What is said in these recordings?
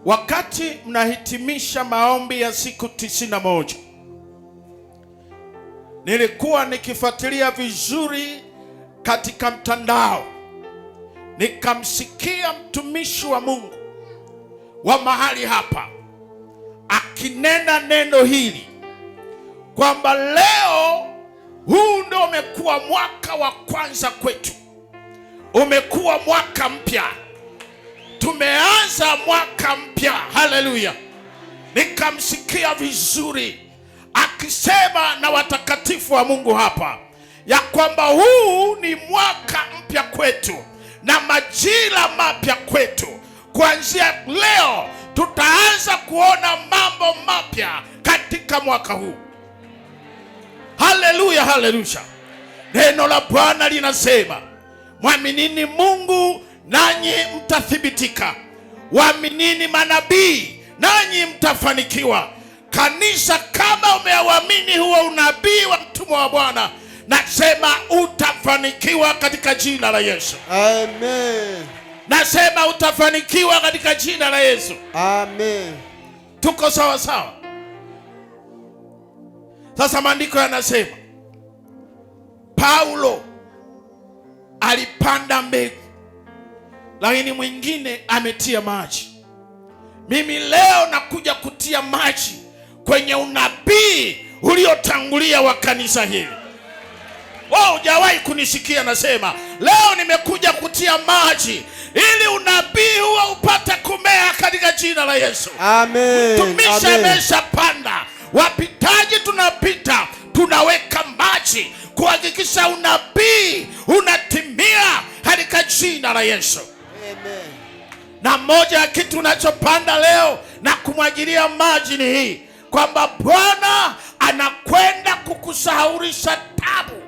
Wakati mnahitimisha maombi ya siku 91, nilikuwa nikifuatilia vizuri katika mtandao, nikamsikia mtumishi wa Mungu wa mahali hapa akinena neno hili kwamba leo huu ndio umekuwa mwaka wa kwanza kwetu, umekuwa mwaka mpya, tumeanza mwaka mpya. Haleluya! Nikamsikia vizuri akisema na watakatifu wa Mungu hapa ya kwamba huu ni mwaka mpya kwetu na majira mapya kwetu. Kuanzia leo tutaanza kuona mambo mapya katika mwaka huu. Haleluya, haleluya. Neno la Bwana linasema, mwaminini Mungu nanyi mtathibitika, waaminini manabii nanyi mtafanikiwa. Kanisa, kama umeamini huo unabii wa mtumwa wa Bwana, nasema utafanikiwa katika jina la Yesu. Amen. Nasema utafanikiwa katika jina la Yesu. Amen. Tuko sawa sawa? Sasa maandiko yanasema Paulo alipanda mbegu, lakini mwingine ametia maji. Mimi leo nakuja kutia maji kwenye unabii uliotangulia wa kanisa hili. Wao hujawahi kunisikia nasema leo nimekuja kutia maji ili unabii huo upate kumea katika jina la Yesu. Amen. Mtumishi ameshapanda, wapitaji tunapita, tunaweka maji kuhakikisha unabii unatimia katika jina la Yesu. Amen. Na moja ya kitu unachopanda leo na kumwagilia maji ni hii, kwamba Bwana anakwenda kukusahaurisha tabu.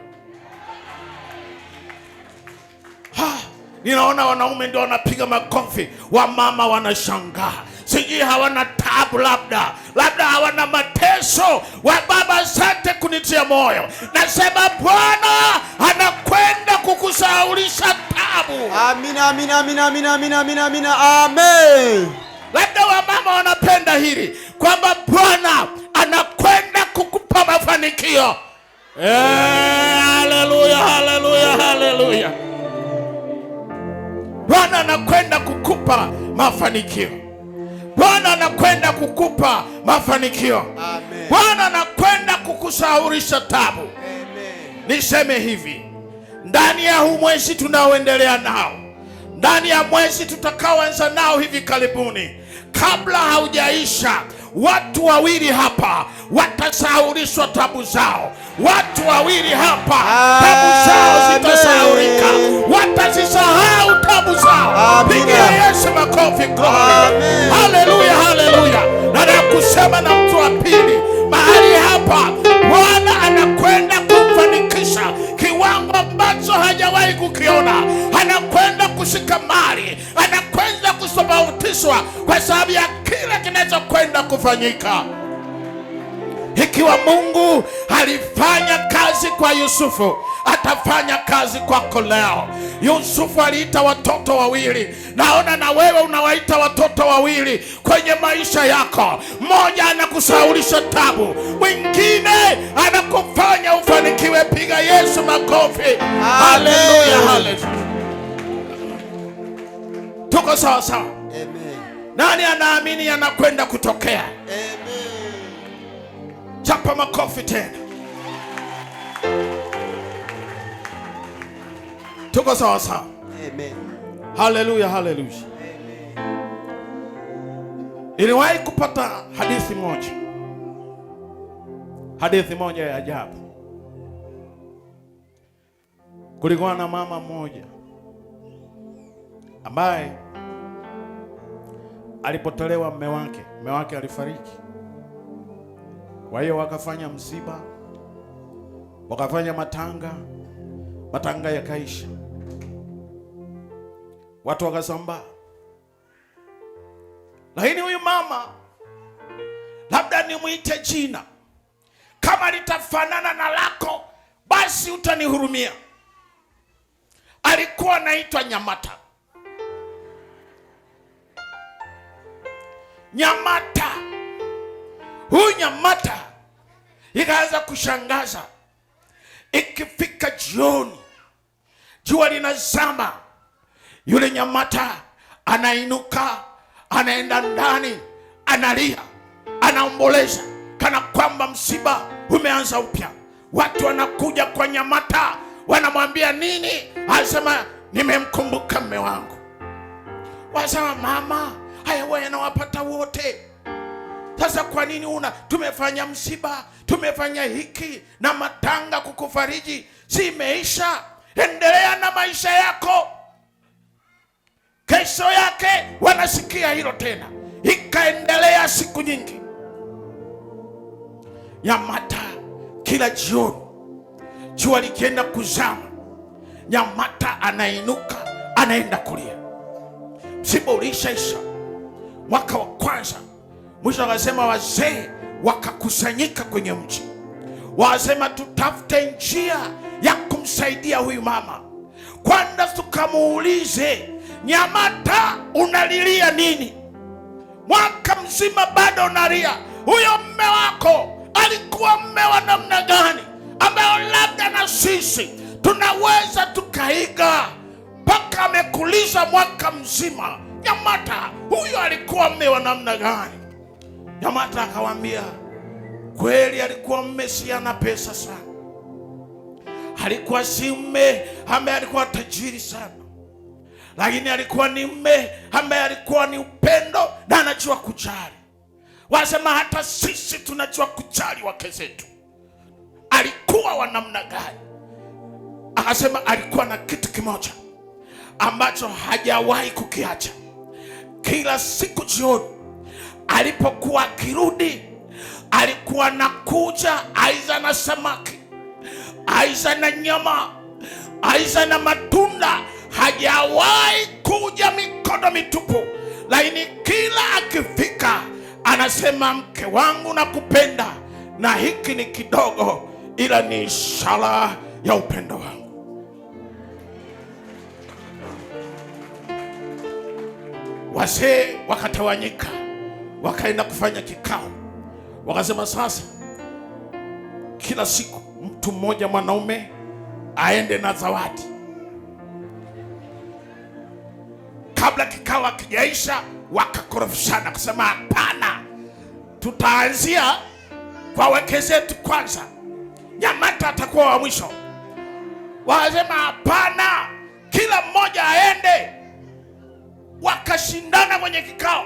Ninaona wanaume ndio wanapiga makofi, wamama wanashangaa. Sijui hawana tabu, labda hawana mateso. Wa baba, asante kunitia moyo. Nasema Bwana anakwenda kukusahaurisha tabu. Amina, amina, amina, amina, amina, amina, amina. Amen. Labda wamama wanapenda hili kwamba Bwana anakwenda kukupa mafanikio. Haleluya, haleluya, haleluya. Bwana anakwenda kukupa mafanikio. Bwana anakwenda kukupa mafanikio. Amen. Bwana anakwenda kukusahaurisha tabu. Amen. Niseme hivi, ndani ya huu mwezi tunaoendelea nao, ndani ya mwezi tutakaoanza nao hivi karibuni, kabla haujaisha, watu wawili hapa watasahaurishwa tabu zao. Watu wawili hapa tabu zao zitasahaurika, watazisahau tabu zao. Pigia Yesu makofi, glory. Haleluya, haleluya. Na kusema na mtu wa pili mahali hapa, Bwana anakwenda kumfanikisha kiwango ambacho hajawahi kukiona. Anakwenda kushika mali, anakwenda kusabautishwa kwa sababu ya kile kinachokwenda kufanyika. Ikiwa Mungu alifanya kazi kwa Yusufu, atafanya kazi kwako leo. Yusufu aliita watoto wawili, naona na wewe unawaita watoto wawili kwenye maisha yako. Mmoja anakusahaulisha tabu, mwingine anakufanya ufanikiwe. Piga Yesu makofi. Haleluya, haleluya. Tuko sawa sawa? Amen. Nani anaamini anakwenda kutokea? Amen. Chapa makofi tena. Tuko sawa sawa? Amen. Haleluya, haleluya. Amen. Niliwahi kupata hadithi moja ya ajabu. Kulikuwa na mama mmoja ambaye alipotolewa mume wake alifariki. Kwa hiyo wakafanya msiba, wakafanya matanga yakaisha, watu wakasambaa. Lakini huyu mama, labda nimuite jina, kama litafanana na lako basi utanihurumia, alikuwa anaitwa Nyamata. Nyamata. Huyu Nyamata ikaanza kushangaza. Ikifika jioni, jua linazama, yule Nyamata anainuka, anaenda ndani, analia, anaomboleza kana kwamba msiba umeanza upya. Watu wanakuja kwa Nyamata, wanamwambia nini? Anasema nimemkumbuka mume wangu. Wasema mama, haya wewe yanawapata wote. Sasa kwa nini tumefanya msiba, tumefanya hiki na matanga kukufariji, si imeisha? Endelea na maisha yako. Kesho yake wanasikia hilo tena. Ikaendelea siku nyingi. Nyamata kila jioni, jua likienda kuzama, Nyamata anainuka, anaenda kulia. Msiba ulishaisha. Mwaka wa kwanza, mwisho akasema wazee wakakusanyika kwenye mji. Wasema tutafute njia ya kumsaidia huyu mama. Kwanza tukamuulize, Nyamata unalilia nini? Mwaka mzima bado unalia. Huyo mme wako alikuwa mme wa namna gani, ambao labda na sisi tunaweza tukaiga? Mpaka amekuliza mwaka mzima. Nyamata huyo alikuwa mme wa namna gani? Nyamata akawaambia kweli alikuwa mme si ana pesa sana. Alikuwa si mme ambaye alikuwa tajiri sana, lakini alikuwa ni mme ambaye alikuwa ni upendo na anajua kujali. Wasema hata sisi tunajua kujali wake zetu. Alikuwa wa namna gani? Akasema alikuwa na kitu kimoja ambacho hajawahi kukiacha. Kila siku jioni alipokuwa akirudi, alikuwa nakuja aiza na samaki, aiza na nyama, aiza na matunda. Hajawahi kuja mikono mitupu. Lakini kila akifika anasema mke wangu nakupenda, na hiki ni kidogo, ila ni ishara ya upendo wangu. Wazee wakatawanyika, wakaenda kufanya kikao. Wakasema sasa kila siku mtu mmoja mwanaume aende na zawadi. Kabla kikao hakijaisha, wakakorofishana kusema hapana, tutaanzia kwa wake zetu kwanza, Nyamata atakuwa wa mwisho. Wakasema hapana, kila mmoja aende. Wakashindana kwenye kikao.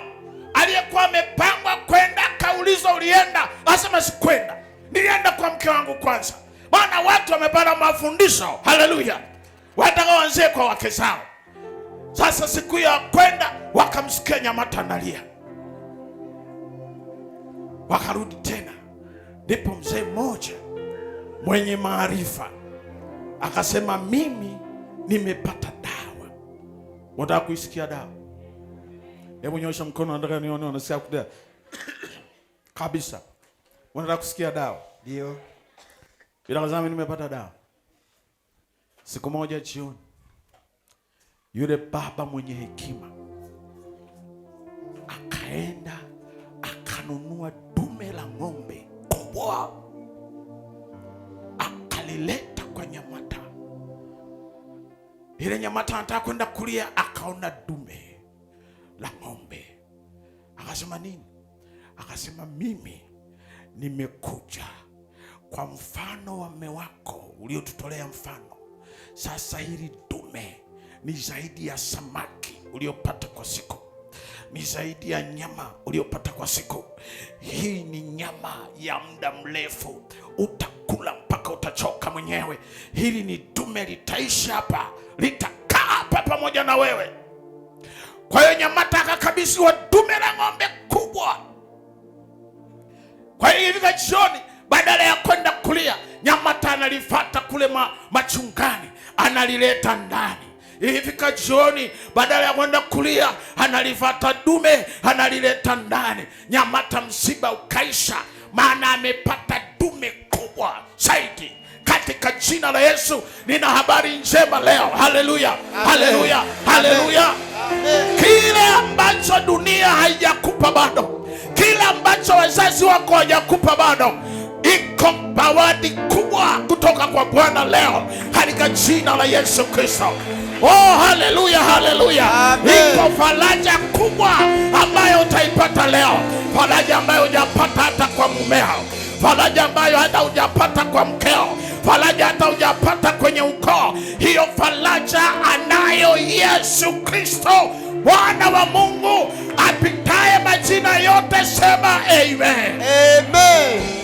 Aliyekuwa amepangwa kwenda akaulizwa ulienda? Asema sikwenda, nilienda kwa mke wangu kwanza. Maana watu wamepata mafundisho, haleluya, watakaoanzie kwa wake zao. Sasa siku ya kwenda wakamsikia Nyamata analia. Wakarudi tena. Ndipo mzee mmoja mwenye maarifa akasema mimi nimepata dawa. Unataka kuisikia dawa? Hebu nyosha mkono, nataka nione unasikia kudawa. Kabisa. Unataka kusikia dawa? Ndio. Bila kuzama nimepata dawa. Siku moja jioni, yule baba mwenye hekima akaenda akanunua dume la ng'ombe kubwa, akalileta kwa Nyamata. Ile Nyamata anataka kwenda kulia, akaona dume la ng'ombe. Akasema nini? Akasema mimi nimekuja kwa mfano wa mume wako uliotutolea mfano. Sasa hili dume ni zaidi ya samaki uliopata kwa siku, ni zaidi ya nyama uliopata kwa siku. Hii ni nyama ya muda mrefu, utakula mpaka utachoka mwenyewe. Hili ni dume litaishi hapa, litakaa hapa pamoja na wewe. Kwa hiyo Nyamata akakabidhiwa dume la ng'ombe kubwa. Kwa hiyo hivi jioni, badala ya kwenda kulia, Nyamata analifuata kule machungani, analileta ndani. Ifika jioni, badala ya kwenda kulia, analifuata dume, analileta ndani. Nyamata msiba ukaisha, maana amepata dume kubwa zaidi. Katika jina la Yesu nina habari njema leo. Haleluya, haleluya, haleluya. Kile ambacho dunia haijakupa bado, ambacho wazazi wako hawajakupa bado, iko zawadi kubwa kutoka kwa Bwana leo katika jina la Yesu Kristo. Oh, haleluya, haleluya. Iko faraja kubwa ambayo utaipata leo, faraja ambayo hujapata hata kwa mumeo, faraja ambayo hata hujapata kwa mkeo, faraja hata hujapata kwenye ukoo. Hiyo faraja anayo Yesu Kristo, Bwana wa Mungu apitaye majina yote. Sema amen. Amen.